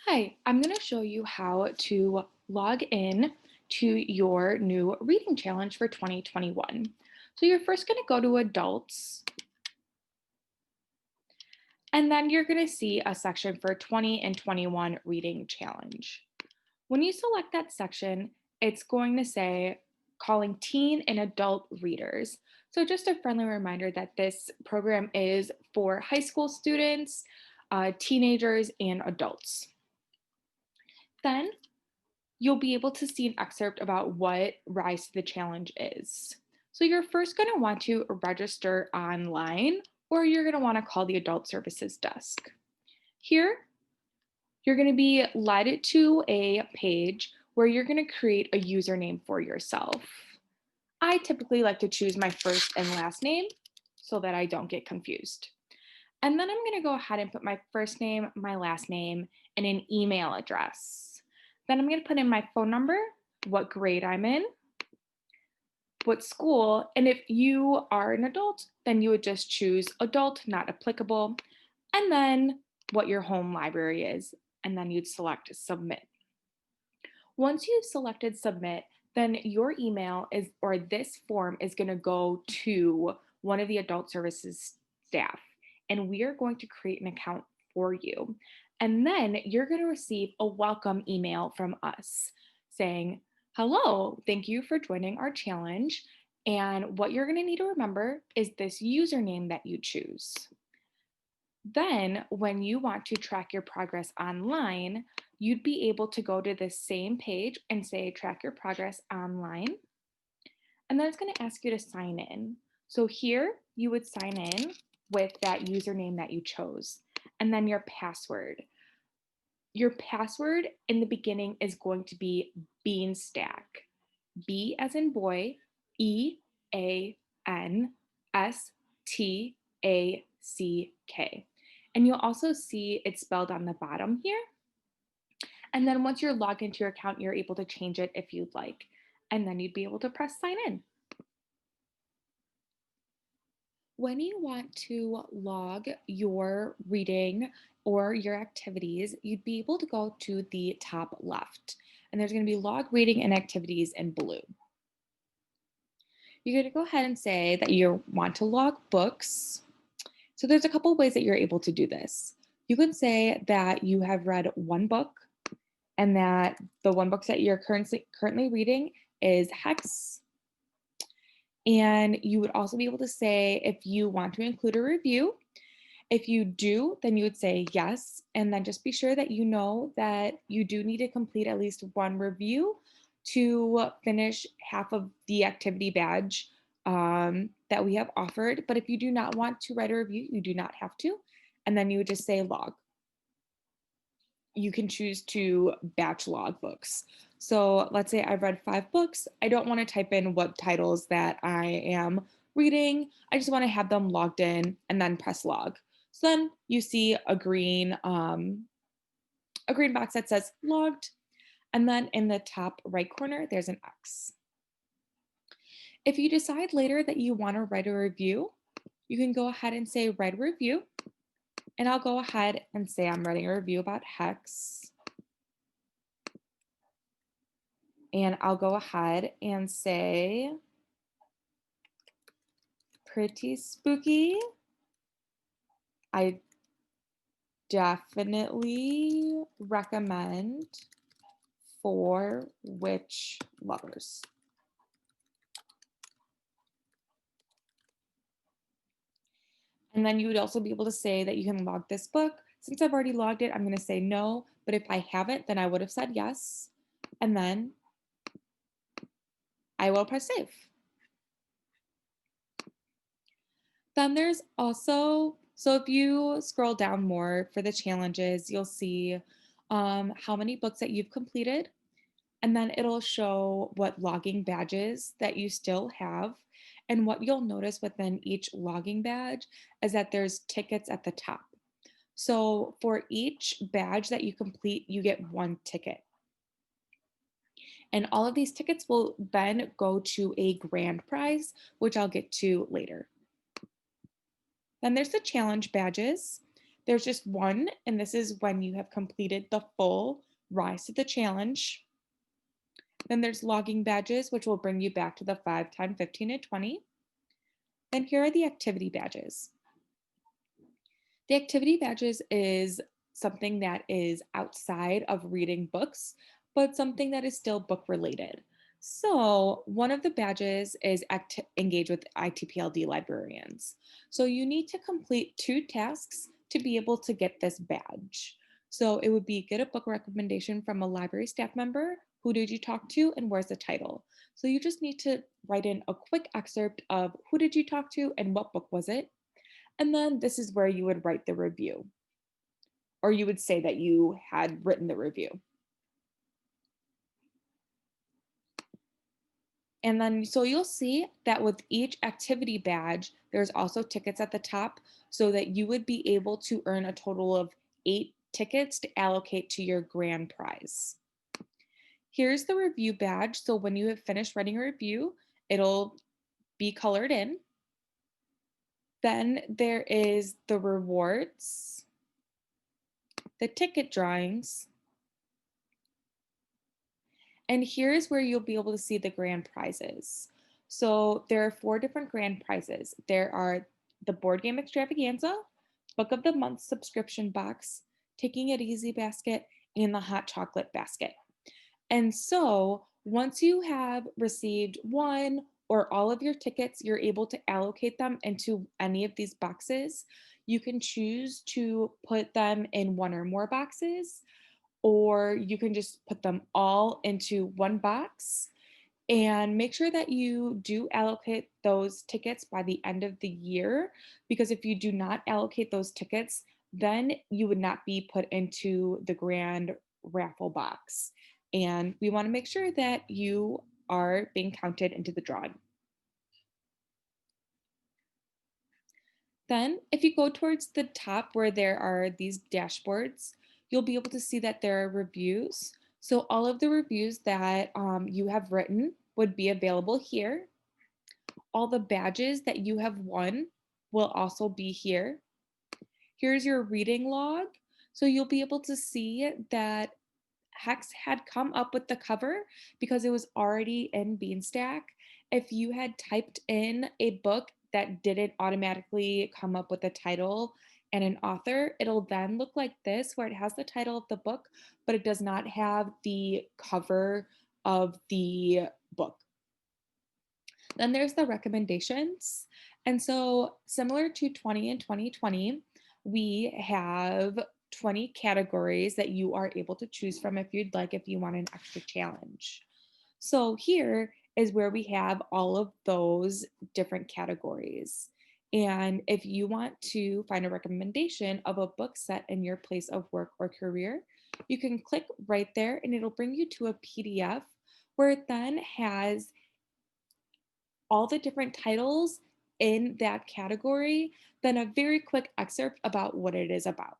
Hi, I'm going to show you how to log in to your new reading challenge for 2021. So you're first going to go to adults, and then you're going to see a section for 20 and 21 reading challenge. When you select that section, it's going to say calling teen and adult readers. So just a friendly reminder that this program is for high school students, teenagers, and adults. Then you'll be able to see an excerpt about what Rise to the Challenge is. So you're first going to want to register online, or you're going to want to call the Adult Services Desk. Here, you're going to be led to a page where you're going to create a username for yourself. I typically like to choose my first and last name so that I don't get confused. And then I'm going to go ahead and put my first name, my last name, and an email address. Then I'm going to put in my phone number, what grade I'm in, what school, and if you are an adult, then you would just choose adult, not applicable, and then what your home library is, and then you'd select submit. Once you've selected submit, then your email is, or this form is going to go to one of the adult services staff, and we are going to create an account for you. And then you're going to receive a welcome email from us saying, hello, thank you for joining our challenge. And what you're going to need to remember is this username that you choose. Then, when you want to track your progress online, you'd be able to go to the same page and say track your progress online. And then it's going to ask you to sign in. So here you would sign in with that username that you chose and then your password. Your password in the beginning is going to be Beanstack. B as in boy, Eanstack. And you'll also see it spelled on the bottom here. And then once you're logged into your account, you're able to change it if you'd like. And then you'd be able to press sign in. When you want to log your reading or your activities, you'd be able to go to the top left. And there's going to be log reading and activities in blue. You're going to go ahead and say that you want to log books. So there's a couple of ways that you're able to do this. You can say that you have read one book and that the one book that you're currently reading is Hex. And you would also be able to say if you want to include a review. If you do, then you would say yes. And then just be sure that you know that you do need to complete at least one review to finish half of the activity badge that we have offered. But if you do not want to write a review, you do not have to. And then you would just say log. You can choose to batch log books. So let's say I've read 5 books. I don't want to type in what titles that I am reading. I just want to have them logged in and then press log. So then you see a green box that says logged. And then in the top right corner, there's an X. If you decide later that you want to write a review, you can go ahead and say write a review. And I'll go ahead and say I'm writing a review about Hex. And I'll go ahead and say pretty spooky. I definitely recommend for witch lovers. And then you would also be able to say that you can log this book. Since I've already logged it, I'm going to say no. But if I haven't, then I would have said yes. And then I will press save. Then there's also, so if you scroll down more for the challenges, you'll see how many books that you've completed. And then it'll show what logging badges that you still have. And what you'll notice within each logging badge is that there's tickets at the top. So for each badge that you complete, you get 1 ticket. And all of these tickets will then go to a grand prize, which I'll get to later. Then there's the challenge badges. There's just one, and this is when you have completed the full Rise to the Challenge. Then there's logging badges, which will bring you back to the 5, 10, 15, and 20. And here are the activity badges. The activity badges is something that is outside of reading books, but something that is still book related. So, one of the badges is engage with ITPLD librarians. So, you need to complete 2 tasks to be able to get this badge. So, it would be get a book recommendation from a library staff member. Who did you talk to, and where's the title? So, you just need to write in a quick excerpt of who did you talk to and what book was it, and then this is where you would write the review, or you would say that you had written the review. And then, so you'll see that with each activity badge, there's also tickets at the top so that you would be able to earn a total of 8 tickets to allocate to your grand prize. Here's the review badge. So when you have finished writing a review, it'll be colored in. Then there is the rewards, the ticket drawings, and here's where you'll be able to see the grand prizes. So there are 4 different grand prizes. There are the board game extravaganza, book of the month subscription box, taking it easy basket, and the hot chocolate basket. And so once you have received one or all of your tickets, you're able to allocate them into any of these boxes. You can choose to put them in one or more boxes, or you can just put them all into one box, and make sure that you do allocate those tickets by the end of the year, because if you do not allocate those tickets, then you would not be put into the grand raffle box. And we want to make sure that you are being counted into the drawing. Then, if you go towards the top where there are these dashboards, you'll be able to see that there are reviews. So, all of the reviews that you have written would be available here. All the badges that you have won will also be here. Here's your reading log. So, you'll be able to see that Hex had come up with the cover because it was already in Beanstack. If you had typed in a book that didn't automatically come up with a title and an author, it'll then look like this, where it has the title of the book, but it does not have the cover of the book. Then there's the recommendations. And so, similar to 20 and 2020, we have 20 categories that you are able to choose from if you'd like, if you want an extra challenge. So, here is where we have all of those different categories. And if you want to find a recommendation of a book set in your place of work or career, you can click right there and it'll bring you to a PDF where it then has all the different titles in that category, then a very quick excerpt about what it is about.